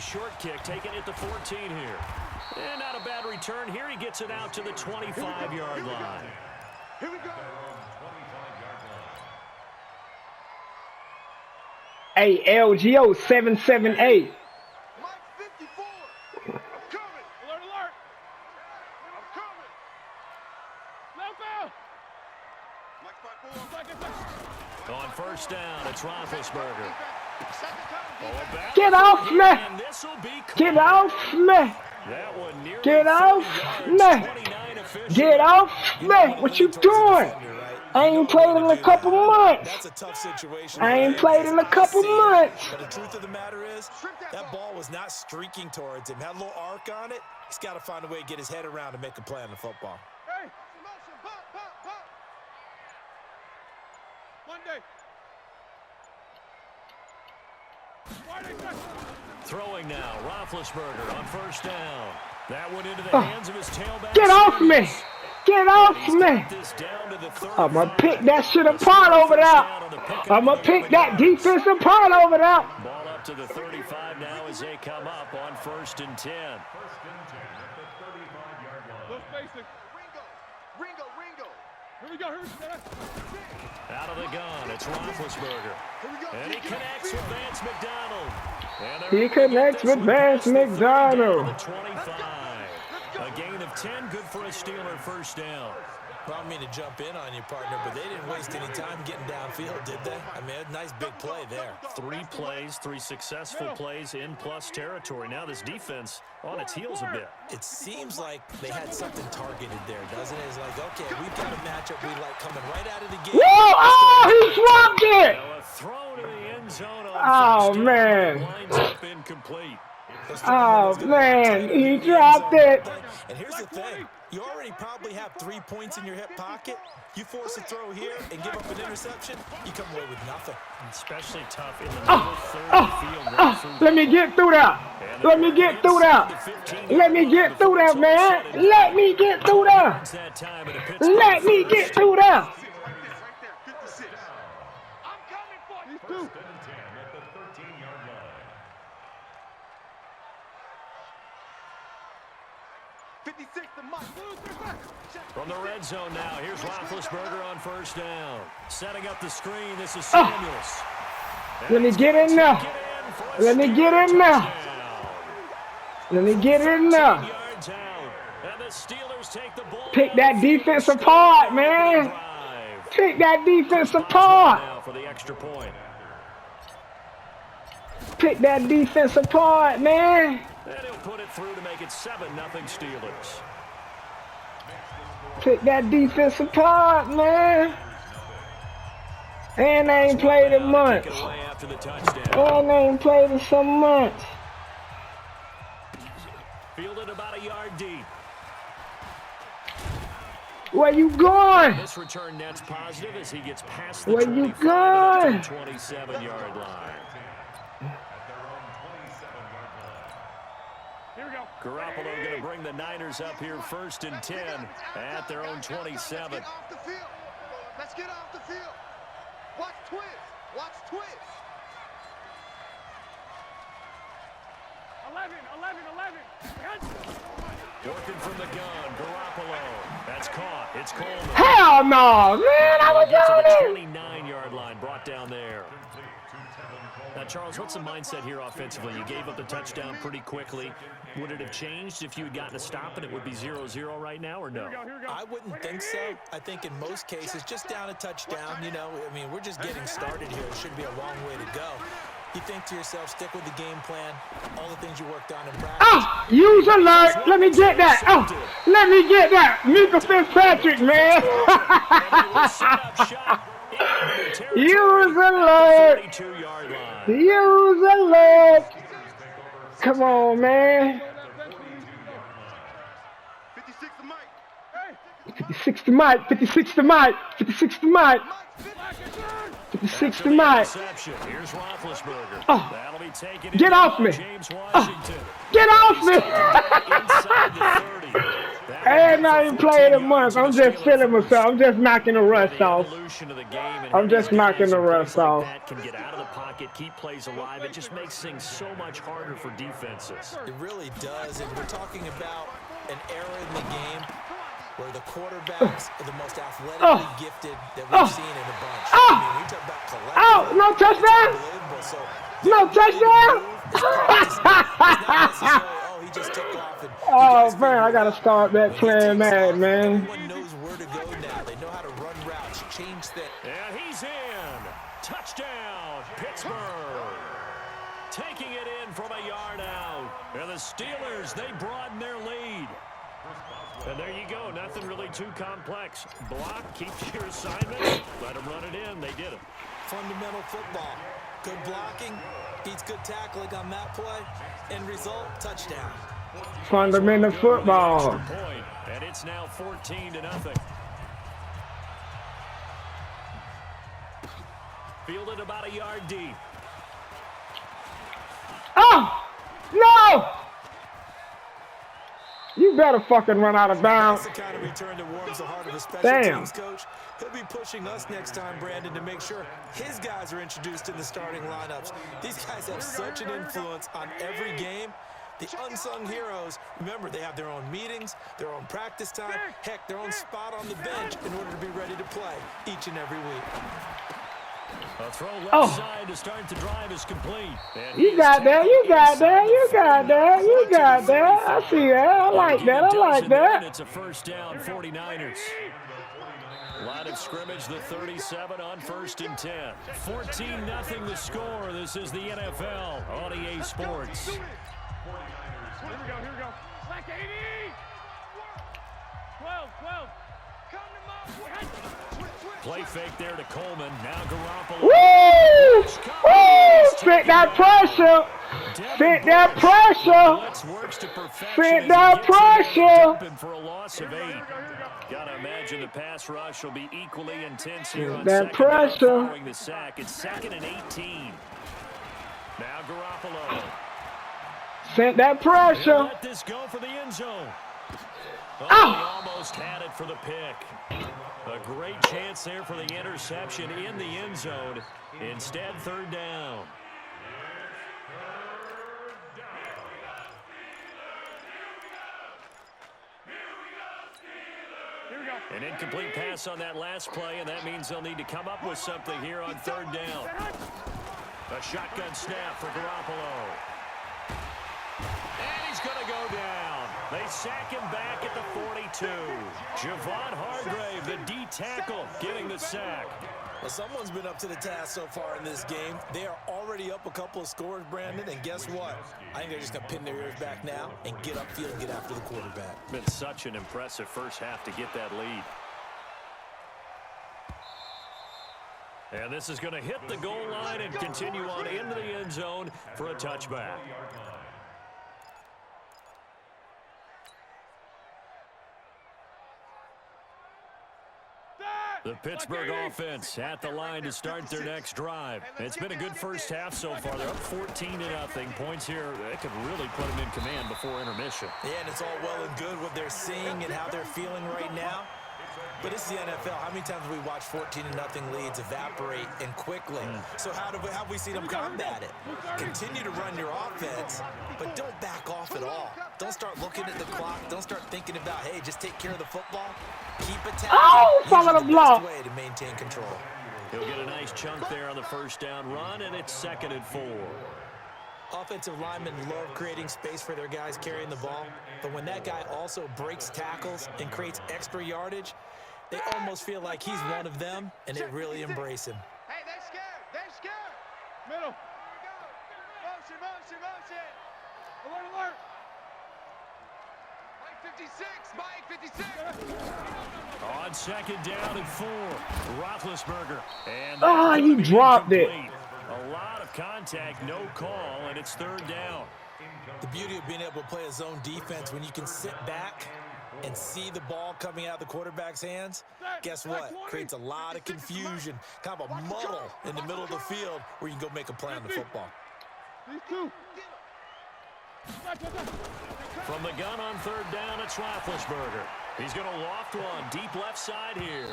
short kick, taking it to 14 here. And not a bad return here. He gets it out to the 25-yard line. Here we go. Hey, LGO 778. Mike 54. I'm coming. Alert, alert. I'm coming. Left out. On first down, it's Roethlisberger. Get off me! Get off me! Get off me! Get off me! What you doing? I ain't played in a couple months. That's a tough situation. I ain't played in a couple months. But the truth of the matter is, that ball was not streaking towards him. Had a little arc on it. He's got to find a way to get his head around and make a play on the football. Hey, motion, pop. Monday. Throwing now, Roethlisberger on first down. That went into the hands of his tailback. Get off me! Get off me! I'm going to pick that shit apart over there. I'm going to pick that defense apart over there. Ball up to the 35 now as they come up on 1st and 10. Ringo. Here we go. Out of the gun, it's Roethlisberger. And he connects with Vance McDonald. He connects with Vance McDonald. 25. A gain of 10, good for a Steeler first down. Well, I don't mean to jump in on you, partner, but they didn't waste any time getting downfield, did they? I mean, a nice big play there. 3 plays, 3 successful plays in plus territory. Now this defense on its heels a bit. It seems like they had something targeted there, doesn't it? It's like, okay, we've got a matchup we like coming right out of the gate. Whoa! Oh, he dropped it! A throw to the end zone. Oh, man. Lines up incomplete. Oh, man, he dropped it. And here's the thing. You already probably have 3 points in your hip pocket. You force a throw here and give up an interception, you come away with nothing. Especially tough in the middle third of the field. Let me get through that. Let me get through that. Let me get through that, man. Let me get through that. Let me get through that. From the red zone now, here's Roethlisberger on first down. Setting up the screen, this is Samuels. Let me get in now. Let me get in now. Let me get in now. Pick that defense apart, man. Pick that defense apart. For the extra point. Pick that defense apart, man. And he'll put it through to make it 7-0 Steelers. Pick that defense apart, man. And I ain't played in months. And I ain't played in some months. Fielded about a yard deep. Where you going? This return net's positive as he gets past the Where you going? 27-yard line. Garoppolo going to bring the Niners up here 1st and 10 at their own 27. Let's get off the field. Let's get off the field. Watch twist. Watch twist. 11. Working from the gun, Garoppolo. That's caught. It's Coleman. Hell no, man. I was on on the 29-yard line, brought down there. Now, Charles, what's the mindset here offensively? You gave up the touchdown pretty quickly. Would it have changed if you had gotten a stop and it would be 0-0 right now, or no? I wouldn't think so. I think in most cases, just down a touchdown, you know, I mean, we're just getting started here. It shouldn't be a long way to go. You think to yourself, stick with the game plan, all the things you worked on in practice. Oh, use alert. Let me get that. Oh, let me get that. Mika Fitzpatrick, man. Use alert. Use alert. Come on, man. 56 to Mike. 56 to Mike. 56 to Mike. 56 to Mike. Here's Roethlisberger. Oh, get off me. Oh, get off me. ain't not even playing a month. I'm just feeling myself. I'm just knocking the rust off. I'm just knocking the rust off. That can get out of the pocket, keep plays alive. It just makes things so much harder for defenses. It really does, and we're talking about an era in the game where the quarterbacks are the most athletically gifted that we've seen in a bunch. I mean, we talk about collective. No touchdown! No touchdown! He just took off and Oh, man, I got to start back playing Madden, man. everyone knows where to go now. They know how to run routes, change things. And he's in. Touchdown, Pittsburgh. Taking it in from a yard out. And the Steelers, they broaden their lead. And there you go. Nothing really too complex. Block, keep your assignments. Let them run it in. They did it. Fundamental football. Good blocking, beats good tackling on that play. End result, touchdown. Fundamental football. Point, and it's now 14-0. Fielded about a yard deep. Oh! No! You better fucking run out of bounds. That's the kind of return that warms the heart of a special teams coach. He'll be pushing us next time, Brandon, to make sure his guys are introduced in the starting lineups. These guys have such an influence on every game. The unsung heroes, remember, they have their own meetings, their own practice time, heck, their own spot on the bench in order to be ready to play each and every week. A throw left side to start the drive is complete. You got that, you got that, you got that, you got that. I see that. I like that, I like that. It's a first down, 49ers. Line of scrimmage, the 37 on 1st and 10. 14-0 the score. This is the NFL on EA Sports. Here we go, here we go. Slack 80! 12, 12. Come to my Play fake there to Coleman. Now Garoppolo. Woo! Woo! Fit that pressure. Fit that pressure. Fit that pressure. For a loss of 8. Gotta imagine the pass rush will be equally intense here on that pressure. Following the sack. It's 2nd and 18. Now Garoppolo. Sent that pressure. Let this go for the end zone. Oh, he almost had it for the pick. A great chance there for the interception in the end zone. Instead, 3rd down. An incomplete pass on that last play, and that means they'll need to come up with something here on 3rd down. A shotgun snap for Garoppolo. And he's going to go down. They sack him back at the 42. Javon Hargrave, the D tackle, getting the sack. Well, someone's been up to the task so far in this game. They are already up a couple of scores, Brandon, and guess what? I think they're just going to pin their ears back now and get upfield and get after the quarterback. Been such an impressive first half to get that lead. And this is going to hit the goal line and continue on into the end zone for a touchback. The Pittsburgh offense at the line to start their next drive. It's been a good first half so far. They're up 14-0. Points here, they could really put them in command before intermission. Yeah, and it's all well and good what they're seeing and how they're feeling right now. But it's the NFL. How many times have we watched 14-0 leads evaporate and quickly? So how have we seen them combat it? Continue to run your offense, but don't back off at all. Don't start looking at the clock. Don't start thinking about, hey, just take care of the football. Keep attacking. Oh, follow the block. Way to maintain control. He'll get a nice chunk there on the first down run, and it's 2nd and 4. Offensive linemen love creating space for their guys carrying the ball, but when that guy also breaks tackles and creates extra yardage, they almost feel like he's one of them, and they really embrace him. Hey, they're scared. They're scared. Middle. Motion, motion, motion. Alert, alert. Mike 56. On 2nd down and 4, Roethlisberger. And you dropped it. A lot of contact, no call, and it's 3rd down. The beauty of being able to play a zone defense when you can sit back and see the ball coming out of the quarterback's hands, guess what? Creates a lot of confusion, kind of a muddle in the middle of the field where you can go make a play on the football. From the gun on 3rd down, it's Roethlisberger. He's going to loft one deep left side here.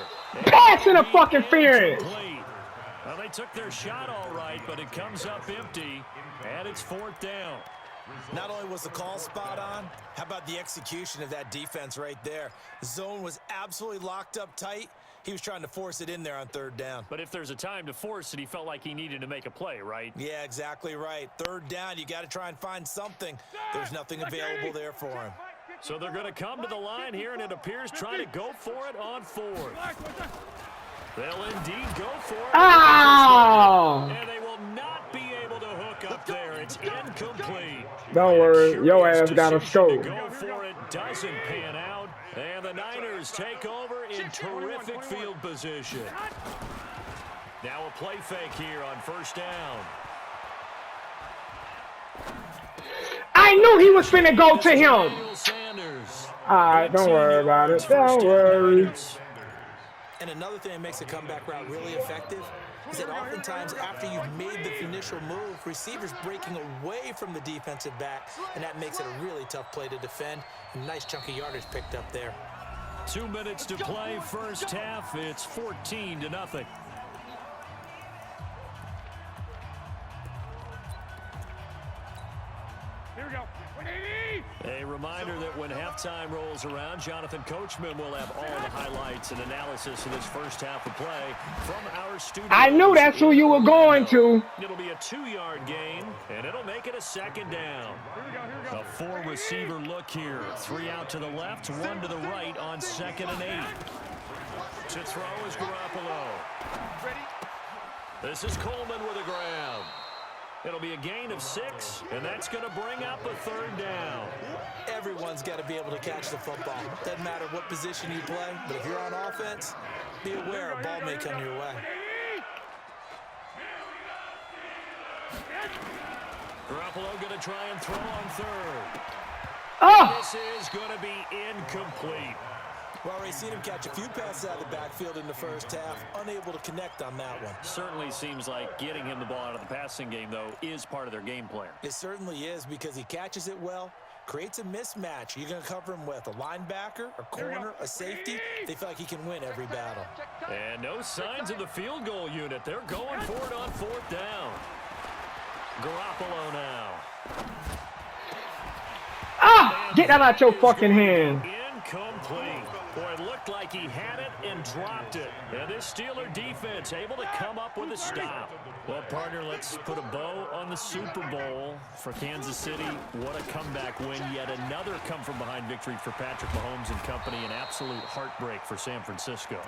Pass interference. Well, they took their shot all right, but it comes up empty, and it's 4th down. Not only was the call spot on, how about the execution of that defense right there? The zone was absolutely locked up tight. He was trying to force it in there on 3rd down. But if there's a time to force it, he felt like he needed to make a play, right? Yeah, exactly right. 3rd down, you got to try and find something. There's nothing available there for him. So they're going to come to the line here, and it appears trying to go for it on 4th. They'll indeed go for it. Oh! And they will not be able to hook up there. It's incomplete. Don't worry, your ass got a scope. Go for it doesn't pan out, and the Niners take over in terrific field position. Now a play fake here on 1st down. I knew he was finna go to him. Alright, don't worry about it. Don't worry. And another thing that makes a comeback route really effective is that oftentimes after you've made the initial move, receivers breaking away from the defensive back, and that makes it a really tough play to defend. A nice chunk of yardage picked up there. 2 minutes to play, first half. It's 14-0. Here we go. A reminder that when halftime rolls around, Jonathan Coachman will have all the highlights and analysis of this first half of play from our studio. I knew that's who you were going to. It'll be a 2-yard gain, and it'll make it a 2nd down. A 4-receiver look here. 3 out to the left, 1 to the right on 2nd and 8. To throw is Garoppolo. This is Coleman with a grab. It'll be a gain of 6, and that's going to bring up a 3rd down. Everyone's got to be able to catch the football. Doesn't matter what position you play, but if you're on offense, be aware a ball may come your way. Garoppolo going to try and throw on 3rd. Oh! This is going to be incomplete. Well, already seen him catch a few passes out of the backfield in the first half, unable to connect on that one. Certainly seems like getting him the ball out of the passing game, though, is part of their game plan. It certainly is because he catches it well, creates a mismatch. You're going to cover him with a linebacker, a corner, a safety. They feel like he can win every battle. And no signs of the field goal unit. They're going for it on 4th down. Garoppolo now. Ah! Get that out your fucking hand. Incomplete. Boy, it looked like he had it and dropped it. And this Steeler defense able to come up with a stop. Well, partner, let's put a bow on the Super Bowl for Kansas City. What a comeback win. Yet another come-from-behind victory for Patrick Mahomes and company. An absolute heartbreak for San Francisco.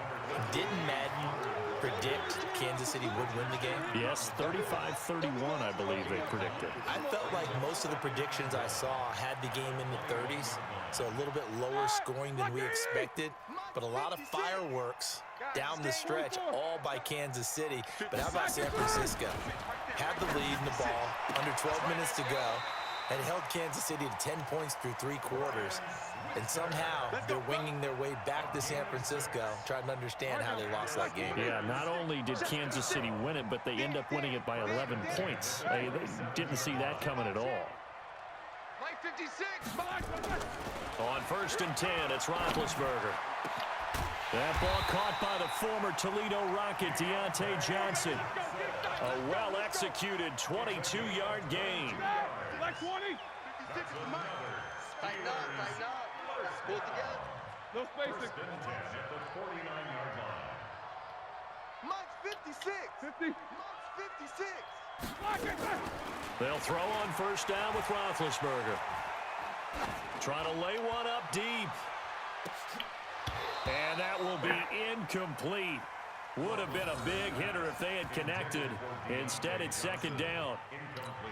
Didn't Madden predict Kansas City would win the game? Yes, 35-31, I believe they predicted. I felt like most of the predictions I saw had the game in the 30s, so a little bit lower scoring than we expected, but a lot of fireworks down the stretch, all by Kansas City. But how about San Francisco? Had the lead in the ball, under 12 minutes to go, and held Kansas City to 10 points through 3 quarters. And somehow they're winging their way back to San Francisco, trying to understand how they lost that game. Yeah, not only did Kansas City win it, but they end up winning it by 11 points. They didn't see that coming at all. On 1st and 10, it's Roethlisberger. That ball caught by the former Toledo Rocket, Deontay Johnson. A well-executed 22-yard gain. Tighten up, tighten up. Pull it together. No spacing. Mike's 56. 50. Mike's 56. They'll throw on 1st down with Roethlisberger. Trying to lay one up deep. And that will be incomplete. Would have been a big hitter if they had connected. Instead, it's 2nd down.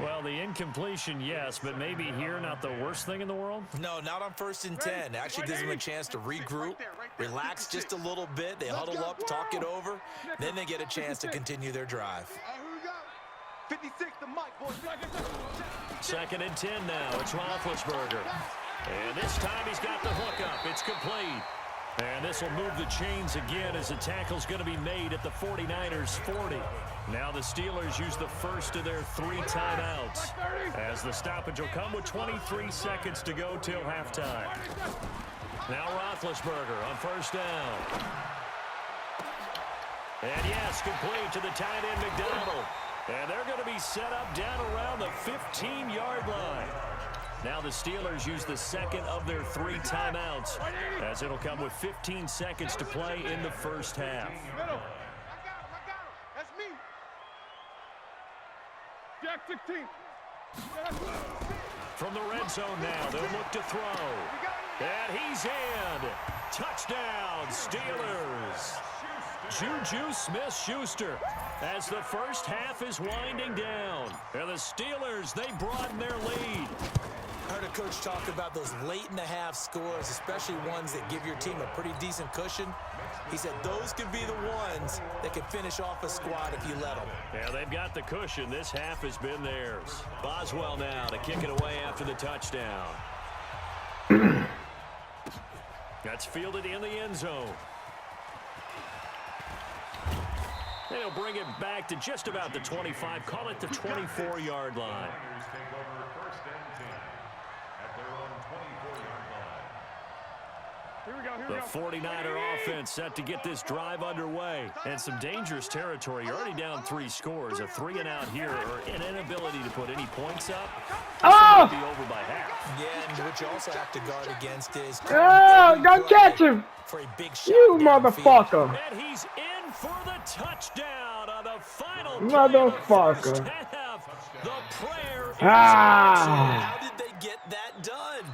Well, the incompletion, yes, but maybe here not the worst thing in the world? No, not on 1st and 10. Actually gives them a chance to regroup, relax just a little bit. They huddle up, talk it over. Then they get a chance to continue their drive. 56 to Mike, boys. 2nd and 10 now. It's Roethlisberger. And this time he's got the hook up. It's complete. And this will move the chains again as the tackle's going to be made at the 49ers 40. Now the Steelers use the first of their 3 timeouts, as the stoppage will come with 23 seconds to go till halftime. Now Roethlisberger on first down. And yes, complete to the tight end McDonald. And they're going to be set up down around the 15-yard line. Now the Steelers use the second of their 3 timeouts, as it'll come with 15 seconds to play in the first half. Middle. I got him. That's me. Jack 16. From the red zone now, they'll look to throw. And he's in. Touchdown, Steelers. Juju Smith-Schuster as the first half is winding down. And the Steelers, they broaden their lead. I heard a coach talk about those late-in-the-half scores, especially ones that give your team a pretty decent cushion. He said those could be the ones that can finish off a squad if you let them. Yeah, they've got the cushion. This half has been theirs. Boswell now to kick it away after the touchdown. That's fielded in the end zone. They'll bring it back to just about the 25, call it the 24-yard line. The 49er offense set to get this drive underway. And some dangerous territory. You're already down 3 scores. A 3-and-out here or an inability to put any points up. Oh! Be over by half. Yeah, and what you also have to guard against is... Oh, don't catch him! For a big shot You downfield. motherfucker! And he's in for the touchdown on the final Motherfucker. play of the first half. The prayer is Ah! How did they get that done?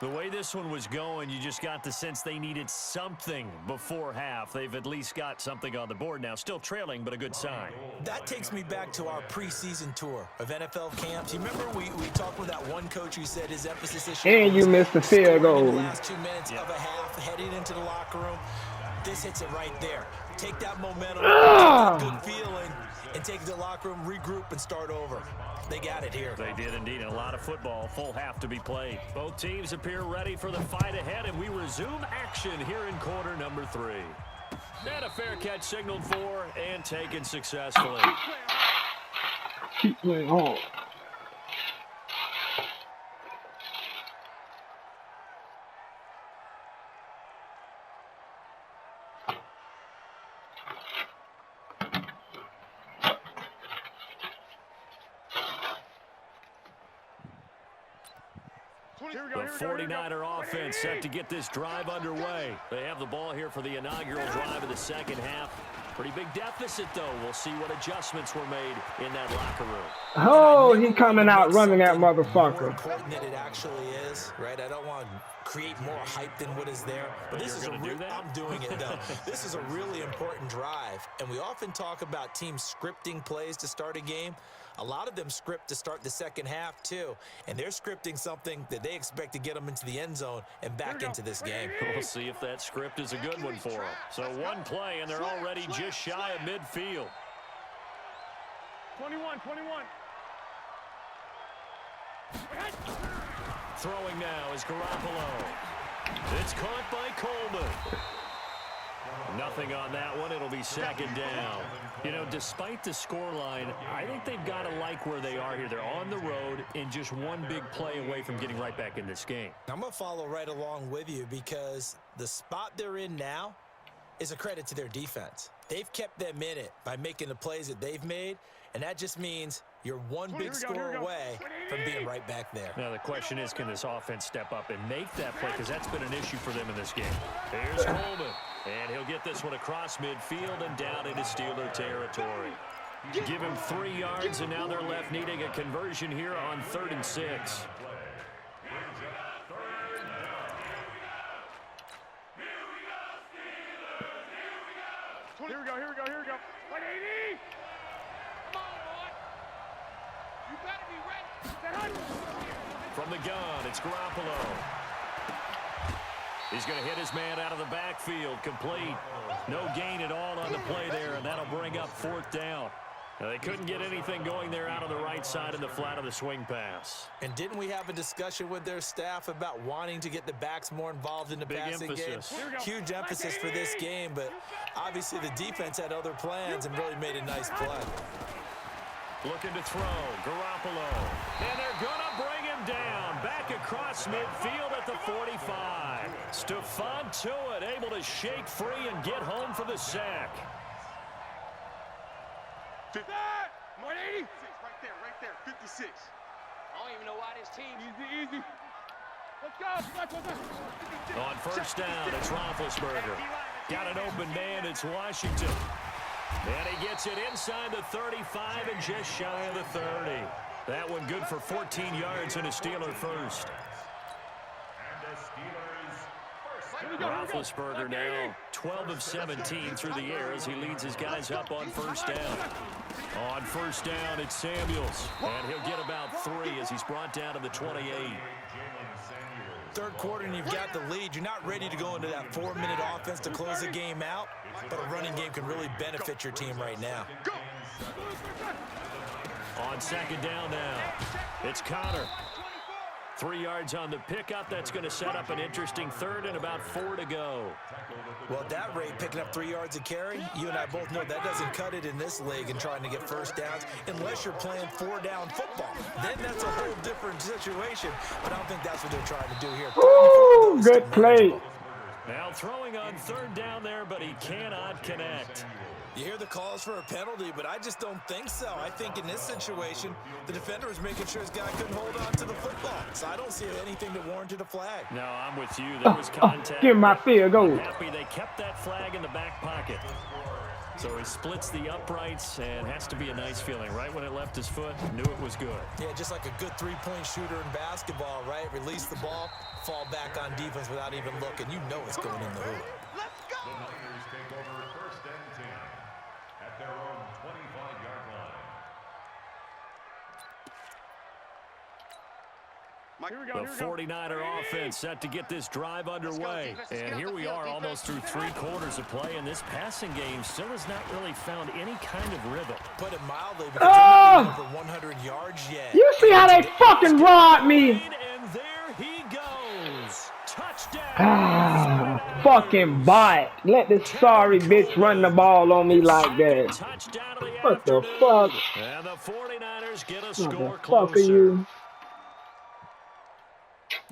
The way this one was going, you just got the sense they needed something before half. They've at least got something on the board now. Still trailing, but a good sign. That takes me back to our preseason tour of NFL camps. You remember we talked with that one coach who said his emphasis this year And you was missed the scoring field in the goal. last 2 minutes of a half, heading into the locker room. This hits it right there. Take that momentum, Ah! that good feeling, and take it to the locker room, regroup, and start over. They got it here. They did indeed. A lot of football. Full half to be played. Both teams appear ready for the fight ahead, and we resume action here in quarter number 3. And a fair catch signaled for and taken successfully. Keep playing on. The 49er offense set to get this drive underway. They have the ball here for the inaugural drive of the second half. Pretty big deficit, though. We'll see what adjustments were made in that locker room. Oh, he coming out running that More motherfucker. important than it actually is, right? I don't want to create more hype than what is there. But this is You're gonna do that? I'm doing it, though. This is a really important drive. And we often talk about teams scripting plays to start a game. A lot of them script to start the second half, too. And they're scripting something that they expect to get them into the end zone and back into this game. We'll see if that script is a good one for them. So one play, and they're already just shy of midfield. 21. Throwing now is Garoppolo. It's caught by Coleman. Nothing on that one. It'll be second down. You know, despite the scoreline, I think they've got to like where they are here. They're on the road and just one big play away from getting right back in this game. I'm going to follow right along with you because the spot they're in now is a credit to their defense. They've kept them in it by making the plays that they've made, and that just means you're one big score away from being right back there. Now, the question is, can this offense step up and make that play? Because that's been an issue for them in this game. Here's Coleman, and he'll get this one across midfield and down into Steeler territory. Give him 3 yards, and now they're left needing a conversion here on 3rd and 6. Here we go. 180. Come on, boy. You better be ready. From the gun, it's Garoppolo. He's going to hit his man out of the backfield, complete. No gain at all on the play there, and that'll bring up 4th down. Now, they couldn't get anything going there out of the right side in the flat of the swing pass. And didn't we have a discussion with their staff about wanting to get the backs more involved in the passing emphasis. game? Huge emphasis for this game, but obviously the defense had other plans and really made a nice play. Looking to throw, Garoppolo. And they're going to bring him down. Back back across midfield at the 45. Stephon Tuitt able to shake free and get home for the sack. 180. Right there, 56. I don't even know why this team. Easy. Let's go. On first down, it's Roethlisberger. Got an open man, it's Washington. And he gets it inside the 35 and just shy of the 30. That one good for 14 yards and a Steeler first. Roethlisberger now 12 of 17 through the air as he leads his guys up on first down. On first down, it's Samuels. And he'll get about 3 as he's brought down to the 28. Third quarter and you've got the lead. You're not ready to go into that 4-minute offense to close the game out, but a running game can really benefit your team right now. On second down now, it's Connor. 3 yards on the pickup. That's going to set up an interesting third and about 4 to go. Well, at that rate, picking up 3 yards a carry, you and I both know that doesn't cut it in this league and trying to get first downs unless you're playing 4-down football. Then that's a whole different situation, but I don't think that's what they're trying to do here. Ooh, good play. Now throwing on third down there, but he cannot connect. You hear the calls for a penalty, but I just don't think so. I think in this situation, the defender was making sure his guy couldn't hold on to the football. So I don't see anything that warranted a flag. No, I'm with you. There was contact. Give my field goal. Happy they kept that flag in the back pocket. So he splits the uprights and has to be a nice feeling. Right when it left his foot, knew it was good. Yeah, just like a good three-point shooter in basketball, right? Release the ball, fall back on defense without even looking. You know it's going in the hoop. Let's go. The Niners take over first and 10 at their own 25-yard line. The 49er offense set to get this drive underway. And here we are almost through 3 quarters of play, and this passing game still has not really found any kind of rhythm. Put it mildly, because they're not over 100 yards yet. You see how they fucking robbed me? And there he goes. Touchdown. Fucking bot. Let this sorry bitch run the ball on me like that. Touchdown to the What the afternoon. fuck? And the 49ers get a What score the fuck are closer. you?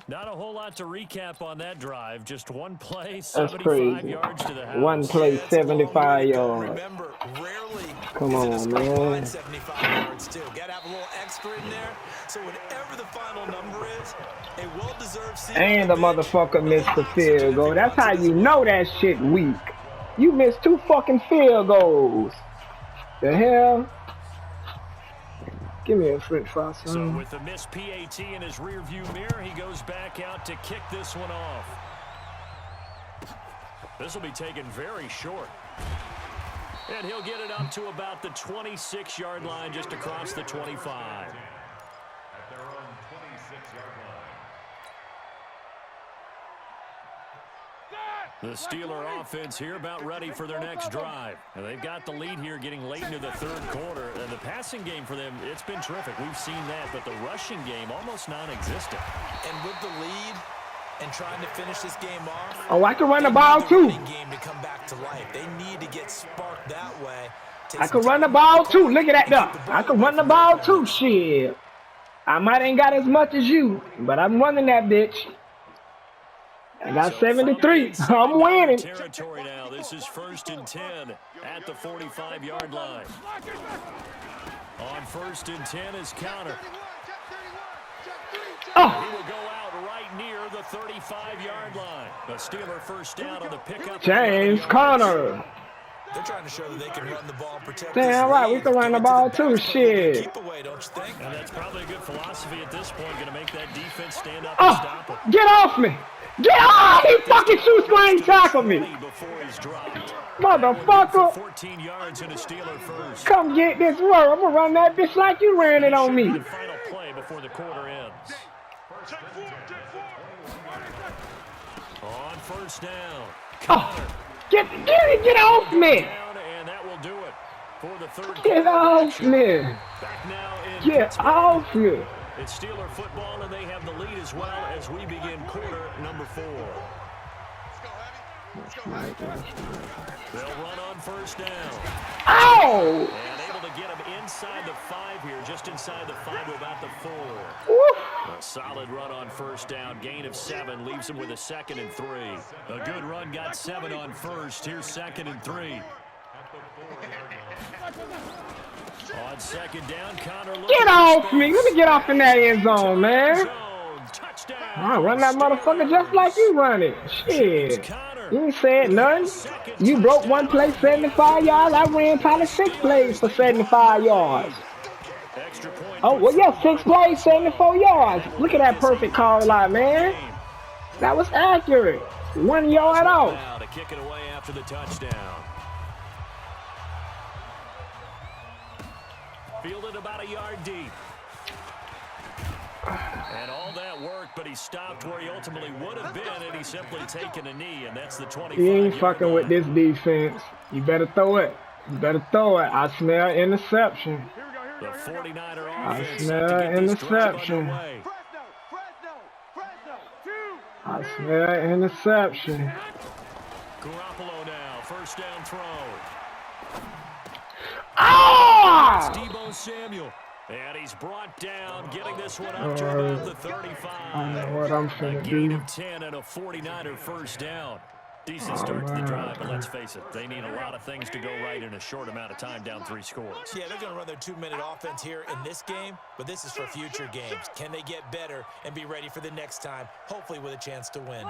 Not a whole lot to recap on that drive. Just one play, That's 75 crazy. yards to the house. One play, 75 yards. Remember, rarely Come on, is it a straight line man. 75 yards too. Got to have a little extra in there. So whatever the final number is, a well-deserved season. And the motherfucker missed the field goal. That's how you know that shit weak. You missed 2 fucking field goals. The hell? Give me a french fry, So son. with the missed PAT in his rearview mirror, he goes back out to kick this one off. This will be taken very short. And he'll get it up to about the 26-yard line, just across the 25. At their own 26-yard line. The Steeler offense here about ready for their next drive. And they've got the lead here getting late into the third quarter. And the passing game for them, it's been terrific. We've seen that, but the rushing game almost non-existent. And with the lead and trying to finish this game off. Oh, I can run the they ball need too. running game to come back to life. They need to get sparked that way. I can run the ball too. Look at that though. I can run the ball too. Shit. I might ain't got as much as you, but I'm running that bitch. I got 73. I'm winning. Territory now. This is 1st and 10 at the 45-yard line. On 1st and 10 is Connor. Oh, He will go out right near the 35-yard line. The Steeler first down on the pickup. James Conner. They're trying to show that they can run the ball and protect Damn this right, we lead. can run the Give it to ball best too, player. shit. Keep away, don't you think? And that's probably a good philosophy at this point. Going to make that defense stand up and stop Oh, him. get off me. Get off. He fucking shoe-slang tackled me. Before he's dropped. Motherfucker. 14 yards in a Steeler first. Come get this work. I'm going to run that bitch like you ran it on me. The final play before the quarter ends. On first down. Oh, get off me. Down, and that will do it for the third Get quarter off action. me. Back now in Get Pittsburgh. off me. It's Steeler football, and they have the lead as well as we begin quarter number 4. They'll run on first down. Oh. And able to get him inside the 5 here, just inside the 5 to about the 4. Woo. A solid run on first down. Gain of 7 leaves him with a 2nd and 3. A good run got 7 on first. Here's 2nd and 3. On 2nd down, Connor. Get off me. Let me get off in that end zone, man. I run that motherfucker just like you run it. Shit. You ain't said nothing. You broke one play 75 yards. I ran probably 6 plays for 75 yards. Oh, well, yeah, 6 plays, 74 yards. Look at that perfect call out, man. That was accurate. 1 yard off. To kick it away after the touchdown. Fielded about a yard deep. And all that work, but he stopped where he ultimately would have been, and he's simply taken a knee, and that's the 25. He ain't fucking with this defense. You better throw it. You better throw it. I smell interception. The 49er I smell interception. I smell interception. Garoppolo now, first down throw. Ah! Deebo Samuel. And he's brought down, getting this one up to about the 35. I know what I'm finna a gain do. of 10 and a 49er first down. Decent start to the drive, but let's face it, they need a lot of things to go right in a short amount of time, down 3 scores. Yeah, they're going to run their 2-minute offense here in this game, but this is for future games. Can they get better and be ready for the next time, hopefully with a chance to win?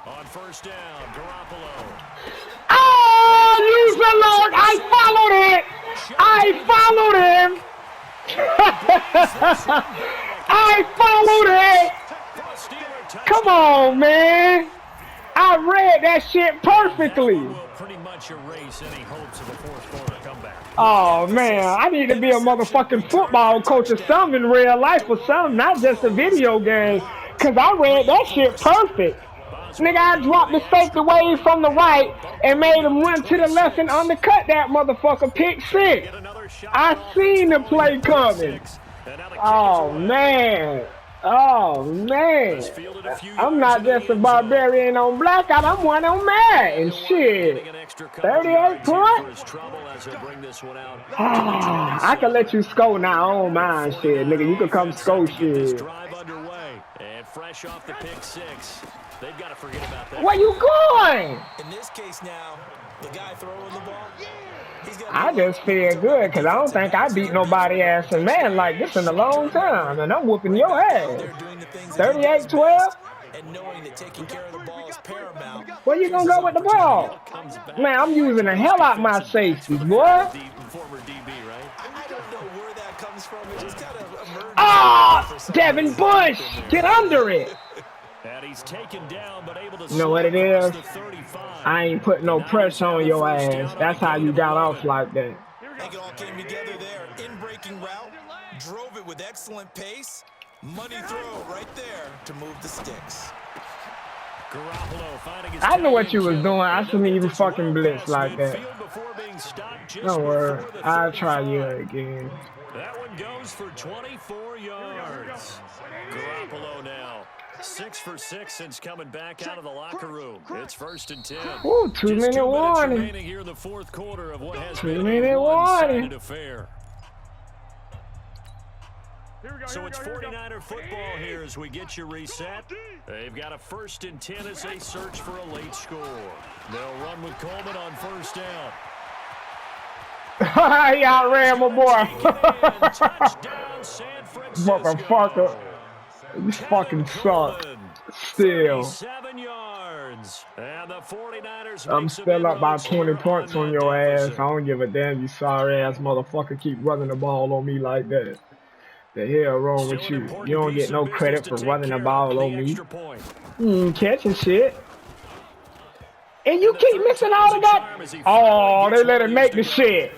On first down, Garoppolo. Oh, use the Lord! I followed it! I followed him! I followed it! Come on, man! I read that shit perfectly. Pretty much erase any hopes of a fourth quarter comeback. Oh man, I need to be a motherfucking football coach or something in real life or something, not just a video game. Cause I read that shit perfect. Nigga, I dropped the safety away from the right and made him run to the left and undercut that motherfucker. Pick 6. I seen the play coming. Oh man. Oh man. I'm not just a barbarian on blackout, I'm one on Madden. Shit. 38 points? I can let you score now. I don't mind shit. Nigga, you can come score shit. And fresh off the pick 6. They've got to forget about that. Where you going? In this case now, the guy throwing the ball, I just feel good because I don't think I beat nobody ass in man like this in a long time, and I'm whooping your ass. 38-12? and knowing that taking care of the ball is paramount. Where you gonna go with the ball? Man, I'm using the hell out my safeties, boy. Former DB, right? I don't know where that comes from. It just kind of emerged. Ah, Devin Bush, get under it. And he's taken down, but able to You know what it is? 35. I ain't putting no pressure on your ass. That's how you got off like that. I think it all came together there. In breaking route, drove it with excellent pace. Money throw right there to move the sticks. I know what you was doing. I shouldn't even fucking blitz like that. Don't worry. I'll try you again. That one goes for 24 yards. Garoppolo now. 6 for 6 since coming back out of the locker room. It's 1st and 10. Ooh, 2-minute warning. Remaining here in the fourth quarter of what has 2-minute warning. Affair. So it's 49er football here as we get you reset. They've got a 1st and 10 as they search for a late score. They'll run with Coleman on 1st down. He outran my boy. Motherfucker. You fucking suck. Still. 7 yards. And the 49ers I'm still up by 20 points on your ass. I don't give a damn, you sorry ass motherfucker. Keep running the ball on me like that. The hell wrong with you? You don't get no credit for running the ball on me. Catching shit. And you keep missing all of that? Oh, they let him make the shit.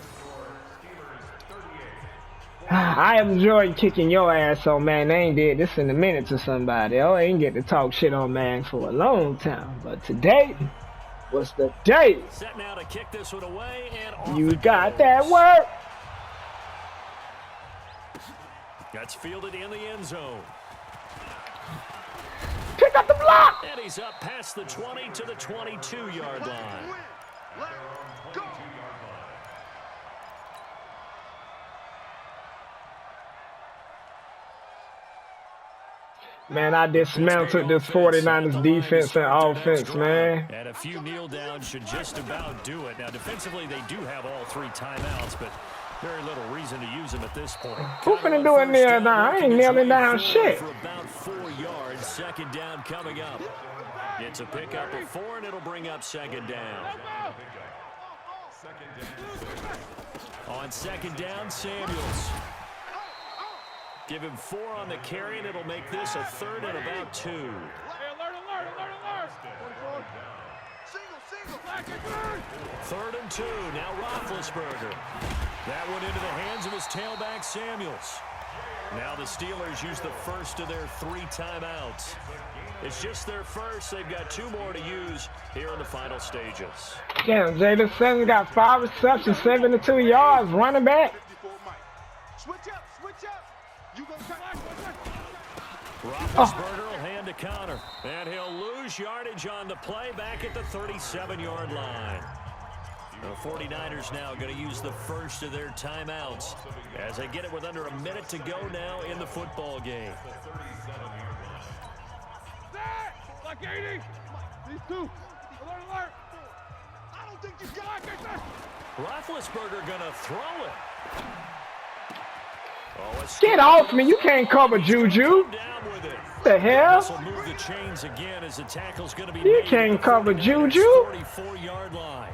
I enjoyed kicking your ass on, man. They ain't did this in a minute to somebody. Oh, they ain't get to talk shit on, man, for a long time. But today was the day. You got that work. That's fielded in the end zone. Pick up the block. And he's up past the 20 to the 22-yard line. Man, I dismantled this 49ers defense and offense, man. And a few kneel downs should just about do it. Now, defensively, they do have all 3 timeouts, but very little reason to use them at this point. Who finna do a kneel down? I ain't kneeling down shit. For about 4 yards, 2nd down coming up. It's a pickup of 4, and it'll bring up 2nd down. On 2nd down, Samuels. Give him 4 on the carry, and it'll make this a 3rd and about 2. Hey, alert, alert, alert, alert. 3rd and 2. Now Roethlisberger. That one into the hands of his tailback, Samuels. Now the Steelers use the first of their 3 timeouts. It's just their first. They've got 2 more to use here in the final stages. Damn, Jalen Sutton got 5 receptions, 72 yards, running back. Switch up, switch up. You go Roethlisberger will hand to counter, and he'll lose yardage on the play back at the 37-yard line. The 49ers now going to use the first of their timeouts as they get it with under a minute to go now in the football game. like 80. These 2. Alert, alert. I don't think you got it. Roethlisberger going to throw it. Get off me. You can't cover Juju. The hell? This will move the chains again as the tackle's going to be You can't cover Juju. 44-yard line.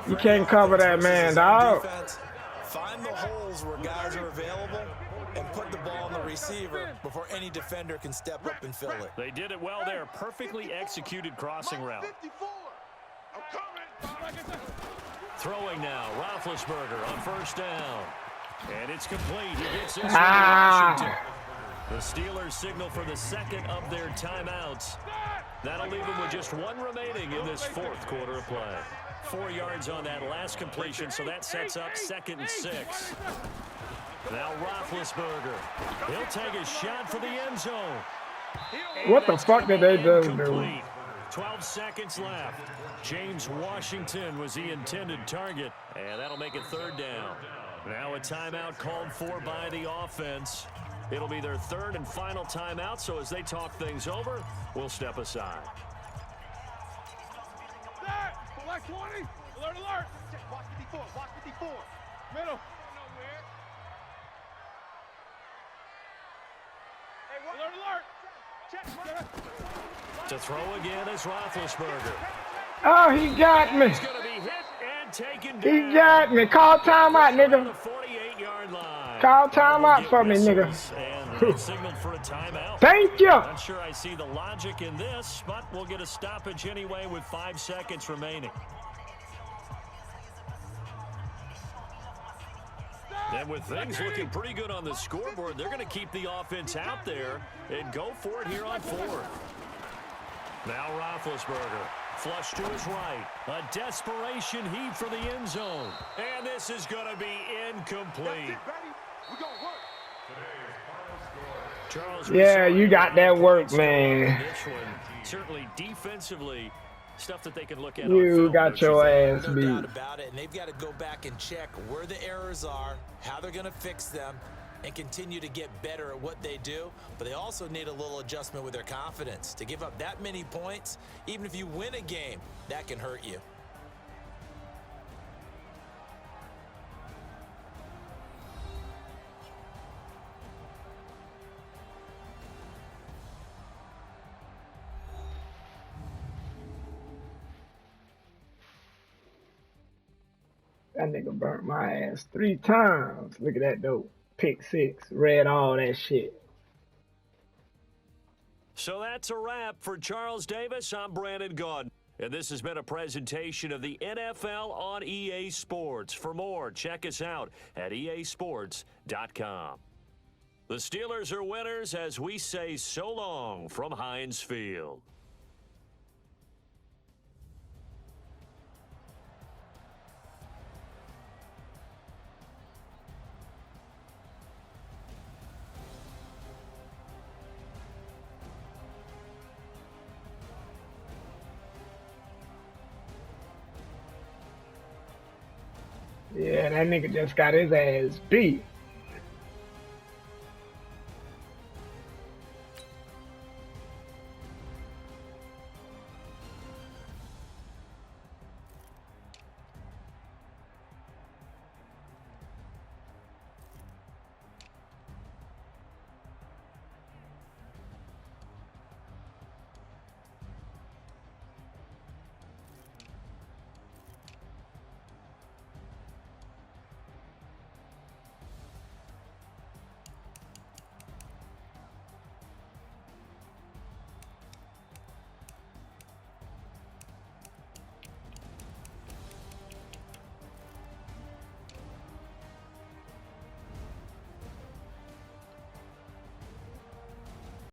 You can't cover that man, dog. Find the holes where guys are available and put the ball on the receiver before any defender can step up and fill it. They did it well there. Perfectly executed crossing route. Throwing now. Roethlisberger on first down. And it's complete. He gets this one to Washington. The Steelers signal for the second of their timeouts. That'll leave them with just 1 remaining in this 4th quarter of play. 4 yards on that last completion, so that sets up 2nd and 6. Now Roethlisberger. He'll take a shot for the end zone. What the fuck did they do? 12 seconds left. James Washington was the intended target, and that'll make it 3rd down. Now a timeout called for by the offense. It'll be their 3rd and final timeout, so as they talk things over, we'll step aside. Black 20. Alert, alert. Watch 54. Watch 54. Middle. Alert, alert. Check. To throw again is Roethlisberger. Oh, he got me. He's going to be hit and taken down. He got me. Call timeout, nigga. The 48-yard line. Call timeout for me, nigga. And signaled for a timeout. Thank you. Not sure I see the logic in this, but we'll get a stoppage anyway with 5 seconds remaining. And with things looking pretty good on the scoreboard, they're going to keep the offense out there and go for it here on 4th. Now Roethlisberger, flush to his right. A desperation heave for the end zone. And this is going to be incomplete. Yeah, you got that work, man. Certainly defensively, stuff that they can look at. You got your ass beat. No doubt about it, and they've got to go back and check where the errors are, how they're going to fix them, and continue to get better at what they do. But they also need a little adjustment with their confidence. To give up that many points, even if you win a game, that can hurt you. That nigga burnt my ass 3 times. Look at that dope. Pick 6. Read all that shit. So that's a wrap for Charles Davis. I'm Brandon Gaudin. And this has been a presentation of the NFL on EA Sports. For more, check us out at easports.com. The Steelers are winners as we say so long from Heinz Field. Yeah, that nigga just got his ass beat.